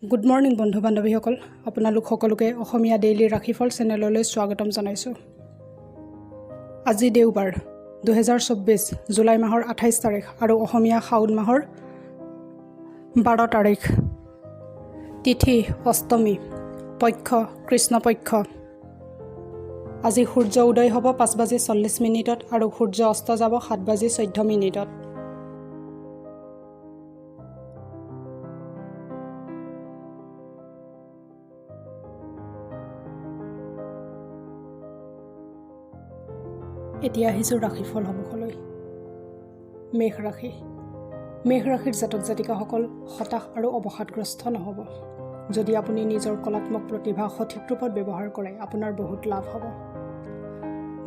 Good morning বন্ধু বান্ধৱীসকল, আপোনালোক সকলোকে অসমীয়া ডেইলি ৰাশিফল চেনেললৈ স্বাগতম জনাইছোঁ। আজি দেওবাৰ 2024 জুলাই মাহৰ 28 তাৰিখ আৰু অসমীয়া শাওণ মাহৰ 12 তাৰিখ। তিথি অষ্টমী, পক্ষ কৃষ্ণপক্ষ। আজি সূৰ্য উদয় হ'ব 5:40 আৰু সূৰ্য অস্ত যাব 7:14। এতিয়া আহিছোঁ ৰাশিফলসমূহলৈ। মেঘ ৰাশি। মেঘ ৰাশিৰ জাতক জাতিকাসকল হতাশ আৰু অৱসাদগ্ৰস্ত নহ'ব। যদি আপুনি নিজৰ কলাত্মক প্ৰতিভা সঠিক ৰূপত ব্যৱহাৰ কৰে, আপোনাৰ বহুত লাভ হ'ব।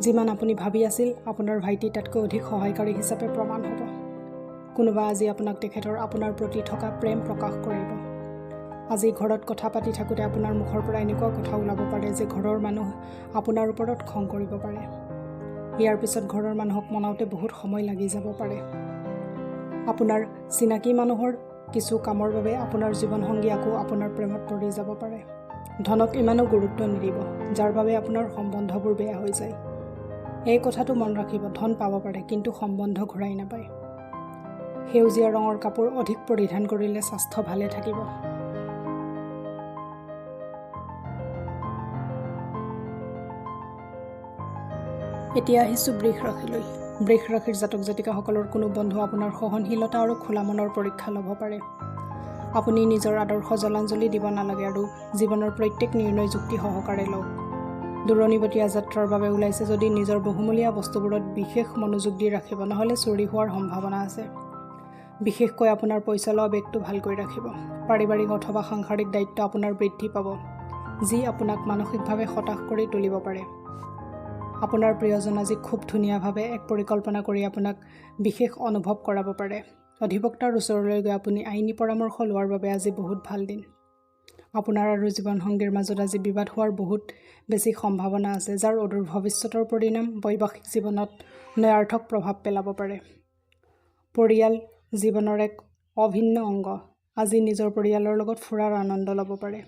যিমান আপুনি ভাবি আছিল, আপোনাৰ ভাইটি তাতকৈ অধিক সহায়কাৰী হিচাপে প্ৰমাণ হ'ব। কোনোবা আজি আপোনাক তেখেতৰ আপোনাৰ প্ৰতি থকা প্ৰেম প্ৰকাশ কৰিব। আজি ঘৰত কথা পাতি থাকোঁতে আপোনাৰ মুখৰ পৰা এনেকুৱা কথা ওলাব পাৰে যে ঘৰৰ মানুহ আপোনাৰ ওপৰত খং কৰিব পাৰে। ইয়াৰ পিছত ঘৰৰ মানুহক মনাওঁতে বহুত সময় লাগি যাব পাৰে। আপোনাৰ চিনাকি মানুহৰ কিছু কামৰ বাবে আপোনাৰ জীৱনসংগী আকৌ আপোনাৰ প্ৰেমত পৰি যাব পাৰে। ধনক ইমানো গুৰুত্ব নিদিব, যাৰ বাবে আপোনাৰ সম্বন্ধবোৰ বেয়া হৈ যায়। এই কথাটো মন ৰাখিব, ধন পাব পাৰে কিন্তু সম্বন্ধ ঘূৰাই নাপায়। সেউজীয়া ৰঙৰ কাপোৰ অধিক পৰিধান কৰিলে স্বাস্থ্য ভালে থাকিব। এতিয়া আহিছোঁ বৃষ ৰাশিলৈ। বৃষ ৰাশিৰ জাতক জাতিকাসকলৰ কোনো বন্ধু আপোনাৰ সহনশীলতা আৰু খোলা মনৰ পৰীক্ষা ল'ব পাৰে। আপুনি নিজৰ আদৰ্শ জলাঞ্জলি দিব নালাগে আৰু জীৱনৰ প্ৰত্যেক নিৰ্ণয় যুক্তি সহকাৰে লওক। দূৰণিবতীয়া যাত্ৰাৰ বাবে ওলাইছে যদি নিজৰ বহুমূলীয়া বস্তুবোৰত বিশেষ মনোযোগ দি ৰাখিব, নহ'লে চুৰি হোৱাৰ সম্ভাৱনা আছে। বিশেষকৈ আপোনাৰ পইচা লোৱা বেগটো ভালকৈ ৰাখিব। পাৰিবাৰিক অথবা সাংসাৰিক দায়িত্ব আপোনাৰ বৃদ্ধি পাব, যি আপোনাক মানসিকভাৱে হতাশ কৰি তুলিব পাৰে। আপোনাৰ প্ৰিয়জন আজি খুব ধুনীয়াভাৱে এক পৰিকল্পনা কৰি আপোনাক বিশেষ অনুভৱ কৰাব পাৰে। অধিবক্তাৰ ওচৰলৈ গৈ আপুনি আইনী পৰামৰ্শ লোৱাৰ বাবে আজি বহুত ভাল দিন। আপোনাৰ আৰু জীৱনসংগীৰ মাজত আজি বিবাদ হোৱাৰ বহুত বেছি সম্ভাৱনা আছে, যাৰ অদূৰ ভৱিষ্যতৰ পৰিণাম বৈবাহিক জীৱনত নয়াৰ্থক প্ৰভাৱ পেলাব পাৰে। পৰিয়াল জীৱনৰ এক অভিন্ন অংগ। আজি নিজৰ পৰিয়ালৰ লগত ফুৰাৰ আনন্দ ল'ব পাৰে।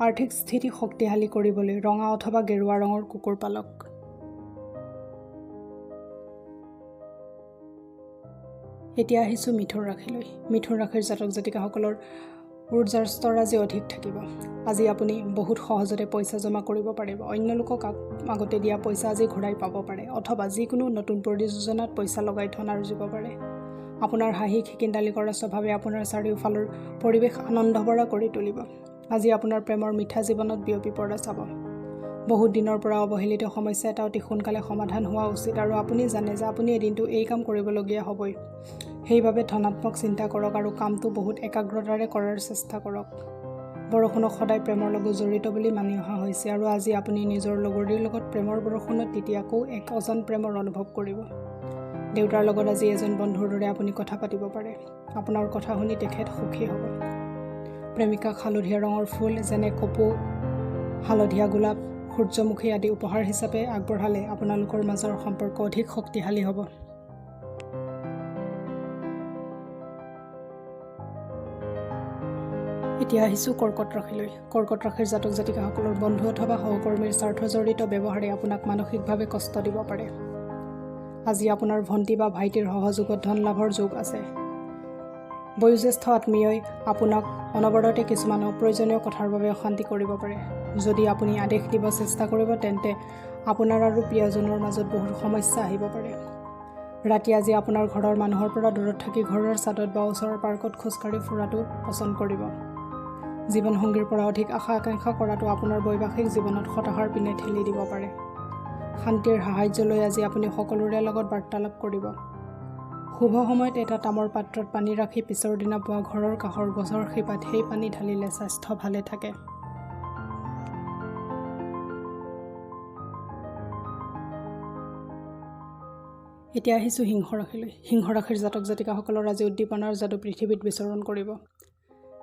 আৰ্থিক স্থিতি শক্তিশালী কৰিবলৈ ৰঙা অথবা গেৰুৱা ৰঙৰ কুকুৰ পালক। এতিয়া আহিছোঁ মিথুন ৰাশিলৈ। মিথুন ৰাশিৰ জাতক জাতিকাসকলৰ ঊৰ্জাৰ স্তৰ আজি অধিক থাকিব। আজি আপুনি বহুত সহজতে পইচা জমা কৰিব পাৰিব। অন্য লোকক আগতে দিয়া পইচা আজি ঘূৰাই পাব পাৰে অথবা যিকোনো নতুন পৰিযোজনাত পইচা লগাই ধন আৰ্জিব পাৰে। আপোনাৰ হাঁহি খিকিন্দালি কৰা স্বভাৱে আপোনাৰ চাৰিওফালৰ পৰিৱেশ আনন্দভৰা কৰি তুলিব। আজি আপোনাৰ প্ৰেমৰ মিঠা জীৱনত বিয়পি পৰা চাব। বহুত দিনৰ পৰা অৱহেলিত সমস্যা এটা অতি সোনকালে সমাধান হোৱা উচিত আৰু আপুনি জানে যে আপুনি এদিনটো এই কাম কৰিবলগীয়া হ'বই। সেইবাবে ধনাত্মক চিন্তা কৰক আৰু কামটো বহুত একাগ্ৰতাৰে কৰাৰ চেষ্টা কৰক। বৰষুণক সদায় প্ৰেমৰ লগত জড়িত বুলি মানি অহা হৈছে আৰু আজি আপুনি নিজৰ লগৰীৰ লগত প্ৰেমৰ বৰষুণত তিতি আকৌ এক অজান প্ৰেমৰ অনুভৱ কৰিব। দেউতাৰ লগত আজি এজন বন্ধুৰ দৰে আপুনি কথা পাতিব পাৰে। আপোনাৰ কথা শুনি তেখেত সুখী হ'ব। প্ৰেমিকাক হালধীয়া ৰঙৰ ফুল যেনে কপৌ, হালধীয়া গোলাপ, সূৰ্যমুখী আদি উপহাৰ হিচাপে আগবঢ়ালে আপোনালোকৰ মাজৰ সম্পৰ্ক অধিক শক্তিশালী হ'ব। এতিয়া আহিছোঁ কৰ্কট ৰাশিলৈ। কৰ্কট ৰাশিৰ জাতক জাতিকাসকলৰ বন্ধু অথবা সহকৰ্মীৰ স্বাৰ্থজড়িত ব্যৱহাৰে আপোনাক মানসিকভাৱে কষ্ট দিব পাৰে। আজি আপোনাৰ ভণ্টি বা ভাইটিৰ সহযোগত ধন লাভৰ যোগ আছে। বয়োজ্যেষ্ঠ আত্মীয়ই আপোনাক অনবৰতে কিছুমান অপ্ৰয়োজনীয় কথাৰ বাবে অশান্তি কৰিব পাৰে। যদি আপুনি আদেশ দিব চেষ্টা কৰিব, তেন্তে আপোনাৰ আৰু প্ৰিয়জনৰ মাজত বহুত সমস্যা আহিব পাৰে। ৰাতি আজি আপোনাৰ ঘৰৰ মানুহৰ পৰা দূৰত থাকি ঘৰৰ ছাদত বা ওচৰৰ পাৰ্কত খোজকাঢ়ি ফুৰাটো পচন্দ কৰিব। জীৱনসংগীৰ পৰা অধিক আশা আকাংক্ষা কৰাটো আপোনাৰ বৈবাহিক জীৱনত হতাশাৰ পিনে ঠেলি দিব পাৰে। শান্তিৰ সাহায্য লৈ আজি আপুনি সকলোৰে লগত বাৰ্তালাপ কৰিব। শুভ সময়ত এটা তামৰ পাত্ৰত পানী ৰাখি পিছৰ দিনা পুৱা ঘৰৰ কাষৰ গছৰ শিপাত সেই পানী ঢালিলে স্বাস্থ্য ভালে থাকে। এতিয়া আহিছোঁ সিংহ ৰাশিলৈ। সিংহ ৰাশিৰ জাতক জাতিকাসকলৰ আজি উদ্দীপনাৰ যাদু পৃথিৱীত বিচৰণ কৰিব।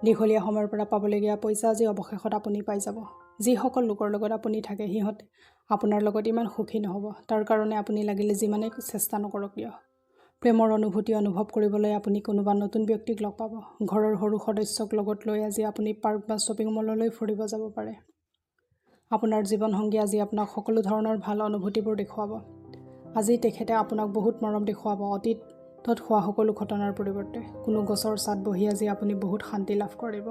দীঘলীয়া সময়ৰ পৰা পাবলগীয়া পইচা আজি অৱশেষত আপুনি পাই যাব। যিসকল লোকৰ লগত আপুনি থাকে সিহঁতে আপোনাৰ লগত ইমান সুখী নহ'ব। তাৰ কাৰণে আপুনি লাগিলে যিমানেই চেষ্টা নকৰক কিয়। প্ৰেমৰ অনুভূতি অনুভৱ কৰিবলৈ আপুনি কোনোবা নতুন ব্যক্তিক লগ পাব। ঘৰৰ সৰু সদস্যক লগত লৈ আজি আপুনি পাৰ্ক বা শ্বপিং মললৈ ফুৰিব যাব পাৰে। আপোনাৰ জীৱনসংগী আজি আপোনাক সকলো ধৰণৰ ভাল অনুভূতিবোৰ দেখুৱাব। আজি তেখেতে আপোনাক বহুত মৰম দেখুৱাব। অতীতত হোৱা সকলো ঘটনাৰ পৰিৱৰ্তে কোনো গছৰ ছাঁত বহি আজি আপুনি বহুত শান্তি লাভ কৰিব।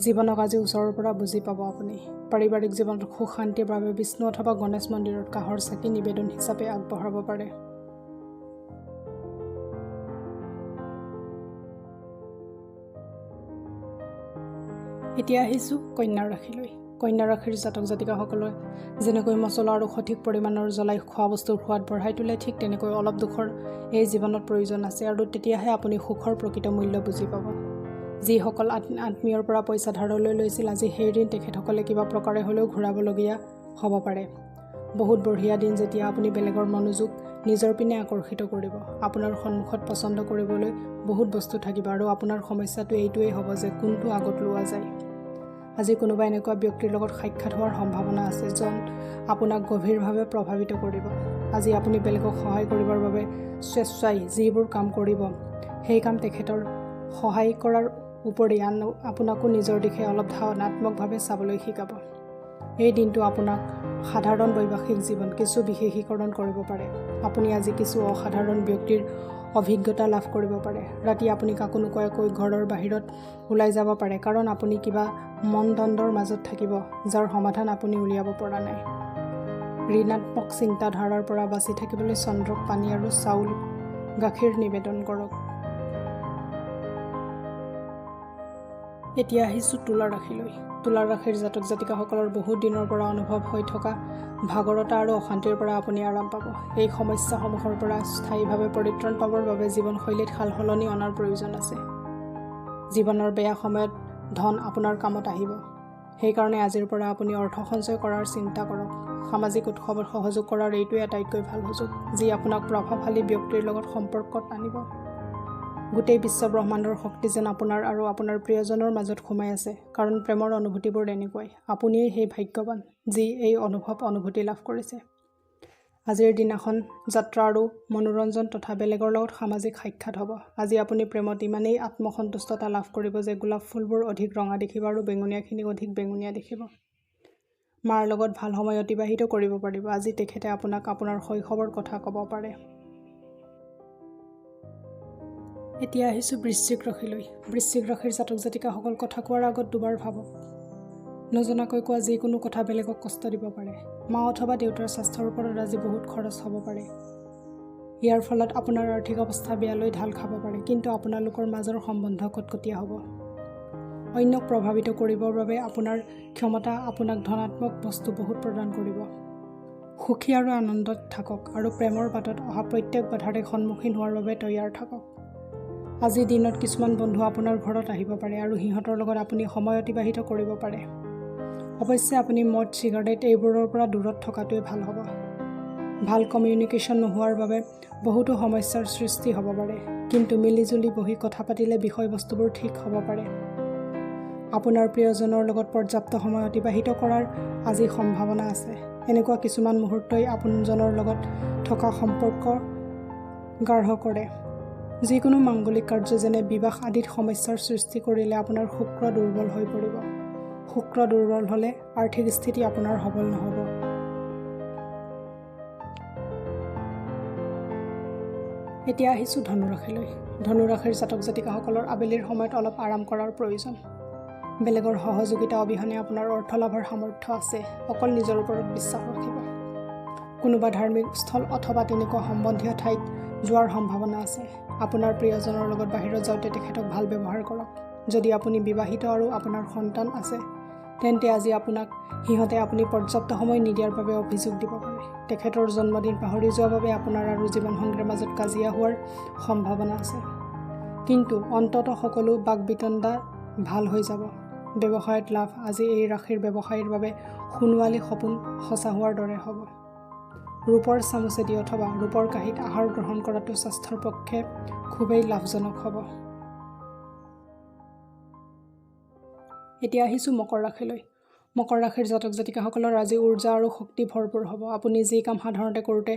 জীৱনক আজি ওচৰৰ পৰা বুজি পাব আপুনি। পাৰিবাৰিক জীৱনত সুখ শান্তিৰ বাবে বিষ্ণু অথবা গণেশ মন্দিৰত কাঁহৰ চাকি নিবেদন হিচাপে আগবঢ়াব পাৰে। এতিয়া আহিছোঁ কন্যা ৰাশিলৈ। কন্যা ৰাশিৰ জাতক জাতিকাসকলে যেনেকৈ মছলা আৰু সঠিক পৰিমাণৰ জ্বলাই খোৱা বস্তুৰ সোৱাদ বঢ়াই তোলে, ঠিক তেনেকৈ অলপ দুখৰ এই জীৱনত প্ৰয়োজন আছে আৰু তেতিয়াহে আপুনি সুখৰ প্ৰকৃত মূল্য বুজি পাব। যিসকল আত্মীয়ৰ পৰা পইচা ধাৰলৈ লৈছিল, আজি সেই ঋণ তেখেতসকলে কিবা প্ৰকাৰে হ'লেও ঘূৰাবলগীয়া হ'ব পাৰে। বহুত বঢ়িয়া দিন যেতিয়া আপুনি বেলেগৰ মনোযোগ নিজৰ পিনে আকৰ্ষিত কৰিব। আপোনাৰ সন্মুখত পচন্দ কৰিবলৈ বহুত বস্তু থাকিব আৰু আপোনাৰ সমস্যাটো এইটোৱেই হ'ব যে কোনটো আগত লোৱা যায়। আজি কোনোবা এনেকুৱা ব্যক্তিৰ লগত সাক্ষাৎ হোৱাৰ সম্ভাৱনা আছে জন আপোনাক গভীৰভাৱে প্ৰভাৱিত কৰিব। আজি আপুনি বেলেগক সহায় কৰিবৰ বাবে স্বেচ্ছাই যিবোৰ কাম কৰিব, সেই কাম তেখেতৰ সহায় কৰাৰ উপৰি আপোনাকো নিজৰ দিশে অলপ ধনাত্মকভাৱে চাবলৈ শিকাব। এই দিনটো আপোনাক সাধাৰণ বৈবাহিক জীৱন কিছু বিশেষীকৰণ কৰিব পাৰে। আপুনি আজি কিছু অসাধাৰণ ব্যক্তিৰ অভিজ্ঞতা লাভ কৰিব পাৰে। ৰাতি আপুনি কাকো নোকোৱাকৈ ঘৰৰ বাহিৰত ওলাই যাব পাৰে, কাৰণ আপুনি কিবা মনদণ্ডৰ মাজত থাকিব যাৰ সমাধান আপুনি উলিয়াব পৰা নাই। ঋণাত্মক চিন্তাধাৰাৰ পৰা বাচি থাকিবলৈ চন্দ্ৰক পানী আৰু চাউল গাখীৰ নিবেদন কৰক। এতিয়া আহিছোঁ তুলা ৰাশিলৈ। তুলা ৰাশিৰ জাতক জাতিকাসকলৰ বহুত দিনৰ পৰা অনুভৱ হৈ থকা ভাগৰতা আৰু অশান্তিৰ পৰা আপুনি আৰাম পাব। এই সমস্যাসমূহৰ পৰা স্থায়ীভাৱে পৰিত্ৰাণ পাবৰ বাবে জীৱনশৈলীত সালসলনি অনাৰ প্ৰয়োজন আছে। জীৱনৰ বেয়া সময়ত ধন আপোনাৰ কামত আহিব। সেইকাৰণে আজিৰ পৰা আপুনি অৰ্থ সঞ্চয় কৰাৰ চিন্তা কৰক। সামাজিক উৎসৱত সহযোগ কৰাৰ এইটোৱে আটাইতকৈ ভাল সুযোগ, যি আপোনাক প্ৰভাৱশালী ব্যক্তিৰ লগত সম্পৰ্কত আনিব। গোটেই বিশ্ব ব্ৰহ্মাণ্ডৰ শক্তি যেন আপোনাৰ আৰু আপোনাৰ প্ৰিয়জনৰ মাজত সোমাই আছে, কাৰণ প্ৰেমৰ অনুভূতিবোৰ এনেকুৱাই। আপুনিয়েই সেই ভাগ্যৱান যি এই অনুভূতি লাভ কৰিছে। আজিৰ দিনাখন যাত্ৰা আৰু মনোৰঞ্জন তথা বেলেগৰ লগত সামাজিক সাক্ষাৎ হ'ব। আজি আপুনি প্ৰেমত ইমানেই আত্মসন্তুষ্টতা লাভ কৰিব যে গোলাপ ফুলবোৰ অধিক ৰঙা দেখিব আৰু বেঙুনীয়াখিনিক অধিক বেঙুনীয়া দেখিব। মাৰ লগত ভাল সময় অতিবাহিত কৰিব পাৰিব। আজি তেখেতে আপোনাক আপোনাৰ শৈশৱৰ কথা ক'ব পাৰে। এতিয়া আহিছোঁ বৃশ্চিক ৰাশিলৈ। বৃশ্চিক ৰাশিৰ জাতক জাতিকাসকল কথা কোৱাৰ আগত দুবাৰ ভাবক। নজনাকৈ কোৱা যিকোনো কথা বেলেগক কষ্ট দিব পাৰে। মা অথবা দেউতাৰ স্বাস্থ্যৰ ওপৰত আজি বহুত খৰচ হ'ব পাৰে। ইয়াৰ ফলত আপোনাৰ আৰ্থিক অৱস্থা বেয়ালৈ ঢাল খাব পাৰে, কিন্তু আপোনালোকৰ মাজৰ সম্বন্ধ কটকটীয়া হ'ব। অন্যক প্ৰভাৱিত কৰিবৰ বাবে আপোনাৰ ক্ষমতা আপোনাক ধনাত্মক বস্তু বহুত প্ৰদান কৰিব। সুখী আৰু আনন্দত থাকক আৰু প্ৰেমৰ বাটত অহা প্ৰত্যেক বাধাৰে সন্মুখীন হোৱাৰ বাবে তৈয়াৰ থাকক। আজিৰ দিনত কিছুমান বন্ধু আপোনাৰ ঘৰত আহিব পাৰে আৰু সিহঁতৰ লগত আপুনি সময় অতিবাহিত কৰিব পাৰে। অৱশ্যে আপুনি মদ চিগাৰেট এইবোৰৰ পৰা দূৰত থকাটোৱে ভাল হ'ব। ভাল কমিউনিকেশ্যন নোহোৱাৰ বাবে বহুতো সমস্যাৰ সৃষ্টি হ'ব পাৰে, কিন্তু মিলিজুলি বহি কথা পাতিলে বিষয়বস্তুবোৰ ঠিক হ'ব পাৰে। আপোনাৰ প্ৰিয়জনৰ লগত পৰ্যাপ্ত সময় অতিবাহিত কৰাৰ আজি সম্ভাৱনা আছে। এনেকুৱা কিছুমান মুহূৰ্তই আপোনজনৰ লগত থকা সম্পৰ্ক গাঢ় কৰে। যিকোনো মাংগলিক কাৰ্য যেনে বিবাহ আদিত সমস্যাৰ সৃষ্টি কৰিলে আপোনাৰ শুক্ৰ দুৰ্বল হৈ পৰিব। শুক্ৰ দুৰ্বল হ'লে আৰ্থিক স্থিতি আপোনাৰ সবল নহ'ব। এতিয়া আহিছোঁ ধনুৰাশিলৈ। ধনুৰাশিৰ জাতক জাতিকাসকলৰ আবেলিৰ সময়ত অলপ আৰাম কৰাৰ প্ৰয়োজন। বেলেগৰ সহযোগিতা অবিহনে আপোনাৰ অৰ্থ লাভৰ সামৰ্থ্য আছে। অকল নিজৰ ওপৰত বিশ্বাস ৰাখিব। কোনোবা ধাৰ্মিক স্থল অথবা তেনেকুৱা সম্বন্ধীয় ঠাইত যোৱাৰ সম্ভাৱনা আছে। আপোনাৰ প্ৰিয়জনৰ লগত বাহিৰত যাওঁতে তেখেতক ভাল ব্যৱহাৰ কৰক। যদি আপুনি বিবাহিত আৰু আপোনাৰ সন্তান আছে, তেন্তে আজি আপোনাক সিহঁতে আপুনি পৰ্যাপ্ত সময় নিদিয়াৰ বাবে অভিযোগ দিব পাৰে। তেখেতৰ জন্মদিন পাহৰি যোৱাৰ বাবে আপোনাৰ আৰু জীৱনসংগীৰ মাজত কাজিয়া হোৱাৰ সম্ভাৱনা আছে। কিন্তু অন্ততঃ সকলো বাকবিতণ্ডা ভাল হৈ যাব। ব্যৱসায়ত লাভ। আজি এই ৰাশিৰ ব্যৱসায়ীৰ বাবে সোণোৱালী সপোন সঁচা হোৱাৰ দৰে হ'ব। ৰূপৰ চামুচেদি অথবা ৰূপৰ কাঁহীত আহাৰ গ্ৰহণ কৰাটো স্বাস্থ্যৰ পক্ষে খুবেই লাভজনক হ'ব। এতিয়া আহিছোঁ মকৰ ৰাশিলৈ। মকৰ ৰাশিৰ জাতক জাতিকাসকলৰ আজি ঊৰ্জা আৰু শক্তি ভৰপূৰ হ'ব। আপুনি যি কাম সাধাৰণতে কৰোঁতে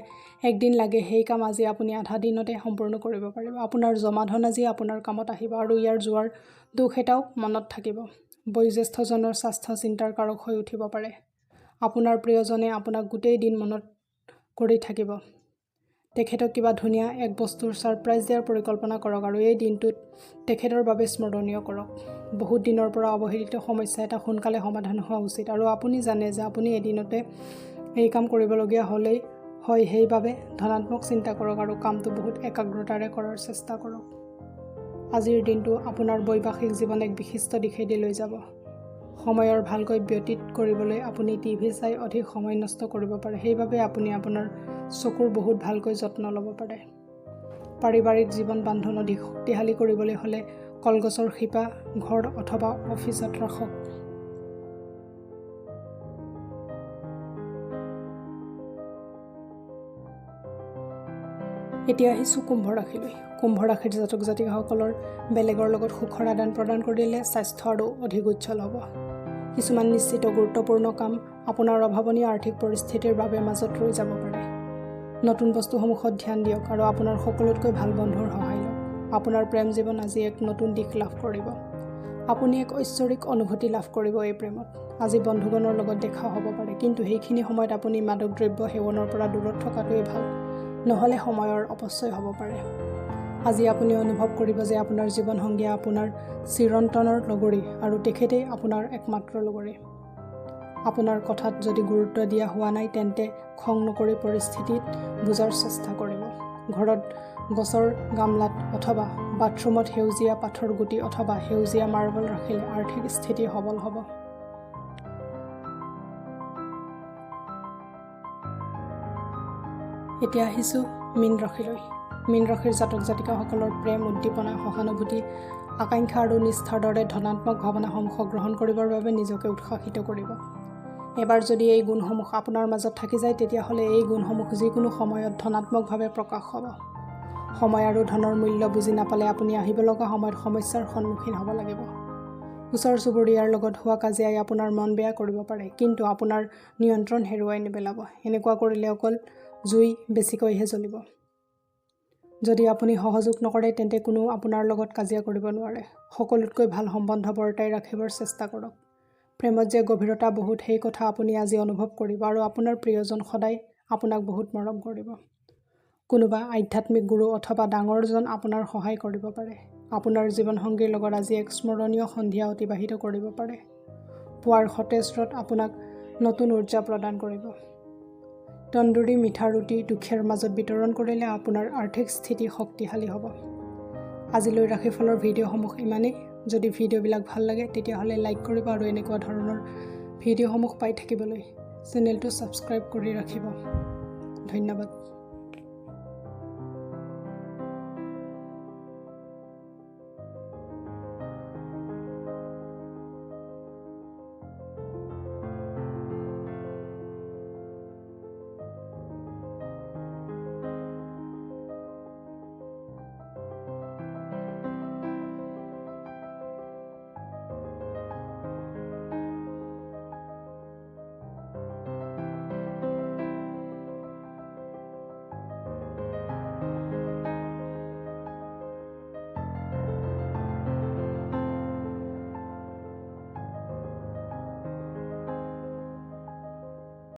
একদিন লাগে সেই কাম আজি আপুনি আধা দিনতে সম্পূৰ্ণ কৰিব পাৰিব। আপোনাৰ জমা ধন আজি আপোনাৰ কামত আহিব আৰু ইয়াৰ যোৱাৰ দুখ এটাও মনত থাকিব। বয়োজ্যেষ্ঠজনৰ স্বাস্থ্য চিন্তাৰ কাৰক হৈ উঠিব পাৰে। আপোনাৰ প্ৰিয়জনে আপোনাক গোটেই দিন মনত কৰি থাকিব। তেখেতক কিবা ধুনীয়া এক বস্তুৰ ছাৰপ্ৰাইজ দিয়াৰ পৰিকল্পনা কৰক আৰু এই দিনটোত তেখেতৰ বাবে স্মৰণীয় কৰক। বহুত দিনৰ পৰা অৱহেলিত সমস্যা এটা সোনকালে সমাধান হোৱা উচিত আৰু আপুনি জানে যে আপুনি এদিনতে এই কাম কৰিবলগীয়া হ'লেই হয়। সেইবাবে ধনাত্মক চিন্তা কৰক আৰু কামটো বহুত একাগ্ৰতাৰে কৰাৰ চেষ্টা কৰক। আজিৰ দিনটো আপোনাৰ বৈবাহিক জীৱন এক বিশিষ্ট দিশেদি লৈ যাব। সময়ৰ ভালকৈ ব্যতীত কৰিবলৈ আপুনি টিভি চাই অধিক সময় নষ্ট কৰিব পাৰে। সেইবাবে আপুনি আপোনাৰ চকুৰ বহুত ভালকৈ যত্ন ল'ব পাৰে। পাৰিবাৰিক জীৱন বান্ধোন অধিক শক্তিশালী কৰিবলৈ হ'লে কলগছৰ শিপা ঘৰ অথবা অফিচত ৰাখক। এতিয়া আহিছোঁ কুম্ভ ৰাশিলৈ। কুম্ভ ৰাশিৰ জাতক জাতিকাসকলৰ বেলেগৰ লগত সুখৰ আদান প্ৰদান কৰিলে স্বাস্থ্য আৰু অধিক উজ্জ্বল হ'ব। কিছুমান নিশ্চিত গুৰুত্বপূৰ্ণ কাম আপোনাৰ অভাৱনীয় আৰ্থিক পৰিস্থিতিৰ বাবে মাজত ৰৈ যাব পাৰে। নতুন বস্তুসমূহত ধ্যান দিয়ক আৰু আপোনাৰ সকলোতকৈ ভাল বন্ধুৰ সহায় লওক। আপোনাৰ প্ৰেম জীৱন আজি এক নতুন দিশ লাভ কৰিব। আপুনি এক ঐশ্বৰিক অনুভূতি লাভ কৰিব এই প্ৰেমত। আজি বন্ধুগণৰ লগত দেখা হ'ব পাৰে, কিন্তু সেইখিনি সময়ত আপুনি মাদক দ্ৰব্য সেৱনৰ পৰা দূৰত থকাটোৱেই ভাল, নহ'লে সময়ৰ অপচয় হ'ব পাৰে। আজি আপুনি অনুভৱ কৰিব যে আপোনাৰ জীৱনসংগীয়ে আপোনাৰ চিৰন্তনৰ লগৰী আৰু তেখেতেই আপোনাৰ একমাত্ৰ লগৰী। আপোনাৰ কথাত যদি গুৰুত্ব দিয়া হোৱা নাই তেন্তে খং নকৰি পৰিস্থিতিত বুজাৰ চেষ্টা কৰিব। ঘৰত গছৰ গামলাত অথবা বাথৰুমত সেউজীয়া পাথৰ গুটি অথবা সেউজীয়া মাৰ্বল ৰাখিলে আৰ্থিক স্থিতি সবল হ'ব। এতিয়া আহিছোঁ মীন ৰাশিলৈ। মীন ৰাশিৰ জাতক জাতিকাসকলৰ প্ৰেম, উদ্দীপনা, সহানুভূতি, আকাংক্ষা আৰু নিষ্ঠাৰ দৰে ধনাত্মক ভাৱনাসমূহক গ্ৰহণ কৰিবৰ বাবে নিজকে উৎসাহিত কৰিব। এবাৰ যদি এই গুণসমূহ আপোনাৰ মাজত থাকি যায় তেতিয়াহ'লে এই গুণসমূহ যিকোনো সময়ত ধনাত্মকভাৱে প্ৰকাশ হ'ব। সময় আৰু ধনৰ মূল্য বুজি নাপালে আপুনি আহিব লগা সময়ত সমস্যাৰ সন্মুখীন হ'ব লাগিব। ওচৰ চুবুৰীয়াৰ লগত হোৱা কাজিয়াই আপোনাৰ মন বেয়া কৰিব পাৰে, কিন্তু আপোনাৰ নিয়ন্ত্ৰণ হেৰুৱাই নেপেলাব। এনেকুৱা কৰিলে অকল জুই বেছিকৈহে জ্বলিব। যদি আপুনি সহযোগ নকৰে তেন্তে কোনো আপোনাৰ লগত কাজিয়া কৰিব নোৱাৰে। সকলোতকৈ ভাল সম্বন্ধ বৰ্তাই ৰাখিবৰ চেষ্টা কৰক। প্ৰেমত যে গভীৰতা বহুত সেই কথা আপুনি আজি অনুভৱ কৰিব আৰু আপোনাৰ প্ৰিয়জন সদায় আপোনাক বহুত মৰম কৰিব। কোনোবা আধ্যাত্মিক গুৰু অথবা ডাঙৰজন আপোনাৰ সহায় কৰিব পাৰে। আপোনাৰ জীৱনসংগীৰ লগত আজি এক স্মৰণীয় সন্ধিয়া অতিবাহিত কৰিব পাৰে। পুৱাৰ সতেজ ৰ'দ আপোনাক নতুন উৰ্জা প্ৰদান কৰিব। তন্দুৰী মিঠা ৰুটি দুখীয়াৰ মাজত বিতৰণ কৰিলে আপোনাৰ আৰ্থিক স্থিতি শক্তিশালী হ'ব। আজিলৈ ৰাশিফলৰ ভিডিঅ'সমূহ ইমানেই। যদি ভিডিঅ'বিলাক ভাল লাগে তেতিয়াহ'লে লাইক কৰিব আৰু এনেকুৱা ধৰণৰ ভিডিঅ'সমূহ পাই থাকিবলৈ চেনেলটো ছাবস্ক্ৰাইব কৰি ৰাখিব। ধন্যবাদ।